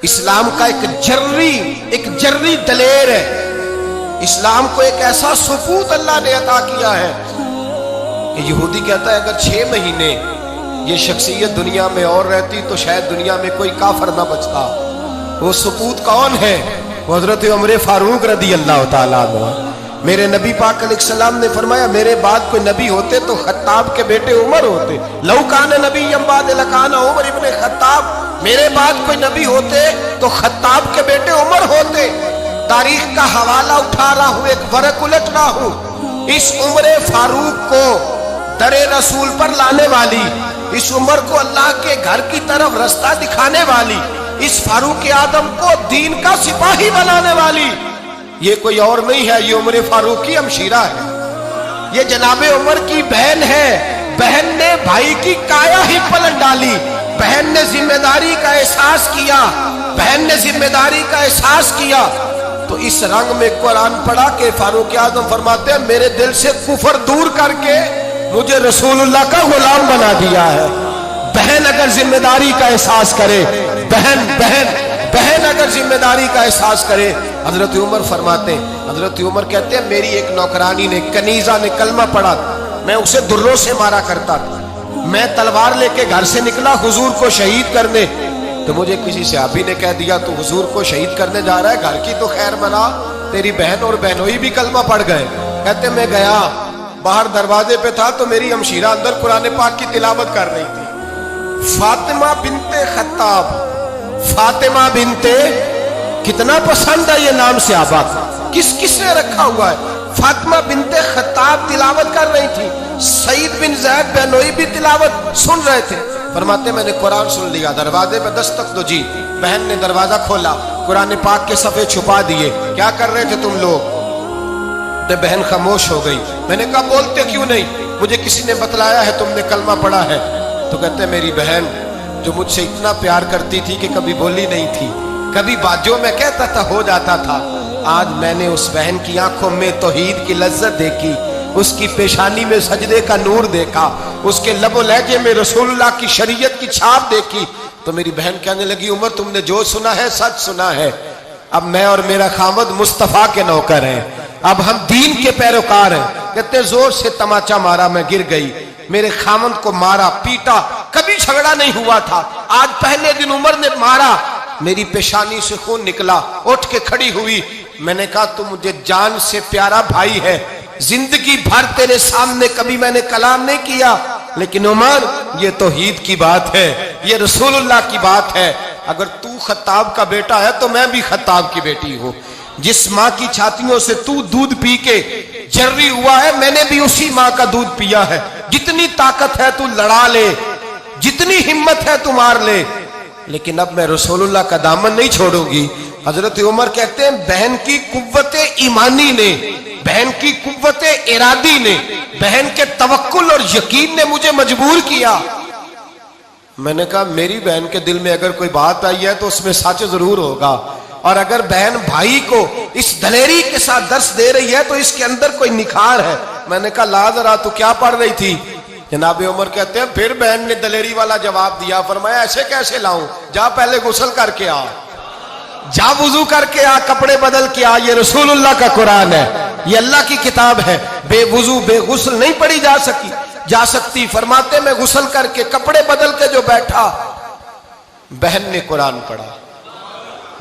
اسلام کا ایک جرری دلیر ہے. اسلام کو ایک ایسا سپوت اللہ نے عطا کیا ہے کہ یہودی کہتا ہے اگر 6 مہینے یہ شخصیت دنیا میں اور رہتی تو شاید دنیا میں کوئی کافر نہ بچتا. وہ سپوت کون ہے؟ وہ حضرت عمر فاروق رضی اللہ تعالیٰ عنہ. میرے نبی پاک علیہ السلام نے فرمایا میرے بعد کوئی نبی ہوتے تو خطاب کے بیٹے عمر ہوتے. لو کان نبی بعد لکان عمر ابن خطاب. میرے بعد کوئی نبی ہوتے تو خطاب کے بیٹے عمر ہوتے. تاریخ کا حوالہ اٹھا رہا ہوں، ایک ورق الٹ رہا ہوں. اس عمر فاروق کو در رسول پر لانے والی، اس عمر کو اللہ کے گھر کی طرف رستہ دکھانے والی، اس فاروق اعظم کو دین کا سپاہی بنانے والی یہ کوئی اور نہیں ہے، یہ عمر فاروق کی ہمشیرہ ہے. یہ جناب عمر کی بہن ہے. بہن نے بھائی کی کایا ہی پلٹ ڈالی. بہن نے ذمہ داری کا احساس کیا. بہن نے ذمہ داری کا احساس کیا تو اس رنگ میں قرآن پڑھا کہ فاروق اعظم فرماتے ہیں میرے دل سے کفر دور کر کے مجھے رسول اللہ کا غلام بنا دیا ہے. بہن اگر ذمہ داری کا احساس کرے، بہن اگر ذمہ داری کا احساس کرے. حضرت عمر فرماتے ہیں، حضرت عمر کہتے ہیں میری ایک نوکرانی نے، کنیزہ نے کلمہ پڑھا، میں اسے دروں سے مارا کرتا تھا. میں تلوار لے کے گھر سے نکلا حضور کو شہید کرنے تو مجھے کسی صحابی نے کہہ دیا تو حضور کو شہید کرنے جا رہا ہے، گھر کی تو خیر منا، تیری بہن اور بہنوئی بھی کلمہ پڑھ گئے. کہتے میں گیا، باہر دروازے پہ تھا تو میری ہمشیرہ اندر قرآن پاک کی تلاوت کر رہی تھی. فاطمہ بنت خطاب، فاطمہ بنت، کتنا پسند ہے یہ نام صحابہ، کس نے رکھا ہوا ہے. فاطمہ بنت خطاب تلاوت کر رہی تھی. سعید بن زید بہنوئی بھی تلاوت سن رہے تھے. فرماتے میں نے قرآن سن لیا، دروازے پہ دستک دو جی. بہن نے دروازہ کھولا، قرآن پاک کے صفحے چھپا دیے. کیا کر رہے تھے تم لوگ؟ بہن خاموش ہو گئی. میں نے کہا بولتے کیوں نہیں؟ مجھے کسی نے بتلایا ہے تم نے کلمہ پڑھا ہے. تو کہتے میری بہن جو مجھ سے اتنا پیار کرتی تھی کہ کبھی بولی نہیں تھی، کبھی باجوں میں کہتا تھا ہو جاتا تھا، آج میں نے اس بہن کی آنکھوں میں توحید کی لذت دیکھی، اس کی پیشانی میں سجدے کا نور دیکھا، اس کے لب و لہجے میں رسول اللہ کی شریعت کی چھاپ دیکھی. تو میری بہن کہنے لگی عمر تم نے جو سنا ہے سچ سنا ہے. اب میں اور میرا خامد مصطفیٰ کے نوکر ہیں، اب ہم دین کے پیروکار ہیں. کہتے زور سے تماچا مارا، میں گر گئی. میرے خامد کو مارا پیٹا، کبھی جھگڑا نہیں ہوا تھا، آج پہلے دن عمر نے مارا. میری پیشانی سے خون نکلا، اٹھ کے کھڑی ہوئی. میں نے کہا تو مجھے جان سے پیارا بھائی ہے، زندگی بھر تیرے سامنے کبھی میں نے کلام نہیں کیا، لیکن عمر یہ توحید کی بات ہے، یہ رسول اللہ کی بات ہے. اگر تو خطاب کا بیٹا ہے تو میں بھی خطاب کی بیٹی ہوں. جس ماں کی چھاتیوں سے تو دودھ پی کے جرری ہوا ہے میں نے بھی اسی ماں کا دودھ پیا ہے. جتنی طاقت ہے تو لڑا لے، جتنی ہمت ہے تو مار لے، لیکن اب میں رسول اللہ کا دامن نہیں چھوڑوں گی. حضرت عمر کہتے ہیں بہن کی قوت ایمانی نے، بہن کی قوت ارادی نے، بہن کے توکل اور یقین نے مجھے مجبور کیا. میں نے کہا میری بہن کے دل میں اگر کوئی بات آئی ہے تو اس میں سچ ضرور ہوگا، اور اگر بہن بھائی کو اس دلیری کے ساتھ درس دے رہی ہے تو اس کے اندر کوئی نکھار ہے. میں نے کہا لا ذرا تو کیا پڑھ رہی تھی؟ جناب عمر کہتے ہیں پھر بہن نے دلیری والا جواب دیا. فرمایا ایسے کیسے لاؤں؟ جا پہلے غسل کر کے آ، جا وضو کر کے آ، کپڑے بدل کے آ. یہ رسول اللہ کا قرآن ہے، یہ اللہ کی کتاب ہے. بے وضو بے غسل نہیں پڑھی جا سکتی. فرماتے میں غسل کر کے کپڑے بدل کے جو بیٹھا، بہن نے قرآن پڑھا،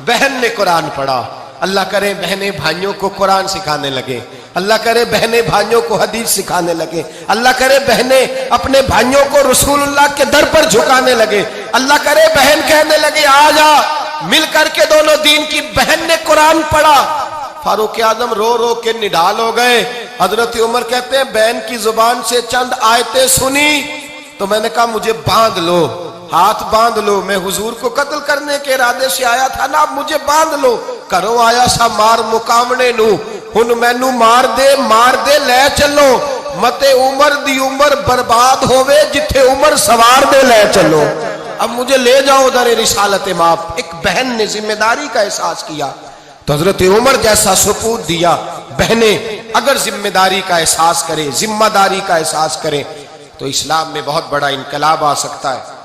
بہن نے قرآن پڑھا. اللہ کرے بہنیں بھائیوں کو قرآن سکھانے لگے، اللہ کرے بہنیں بھائیوں کو حدیث سکھانے لگے، اللہ کرے بہنیں اپنے بھائیوں کو رسول اللہ کے در پر جھکانے لگے، اللہ کرے بہن کہنے لگے آ جا مل کر کے دونوں دین کی. بہن نے قرآن پڑھا. فاروق اعظم رو رو کے نڈال ہو گئے. حضرت عمر کہتے ہیں بہن کی زبان سے چند آیتیں سنی تو میں نے کہا مجھے باندھ لو، ہاتھ باندھ لو. میں حضور کو قتل کرنے کے ارادے سے آیا تھا نا، اب مجھے باندھ لو. کرو آیا سا مار مقامنے نو، ہن مینو مار دے لے چلو. مت عمر دی عمر برباد ہوئے جتھے عمر سوار دے لے چلو. اب مجھے لے جاؤ در رسالت ماپ. ایک بہن نے ذمہ داری کا احساس کیا تو حضرت عمر جیسا سپوت دیا. بہنیں اگر ذمہ داری کا احساس کریں، ذمہ داری کا احساس کریں تو اسلام میں بہت بڑا انقلاب آ سکتا ہے.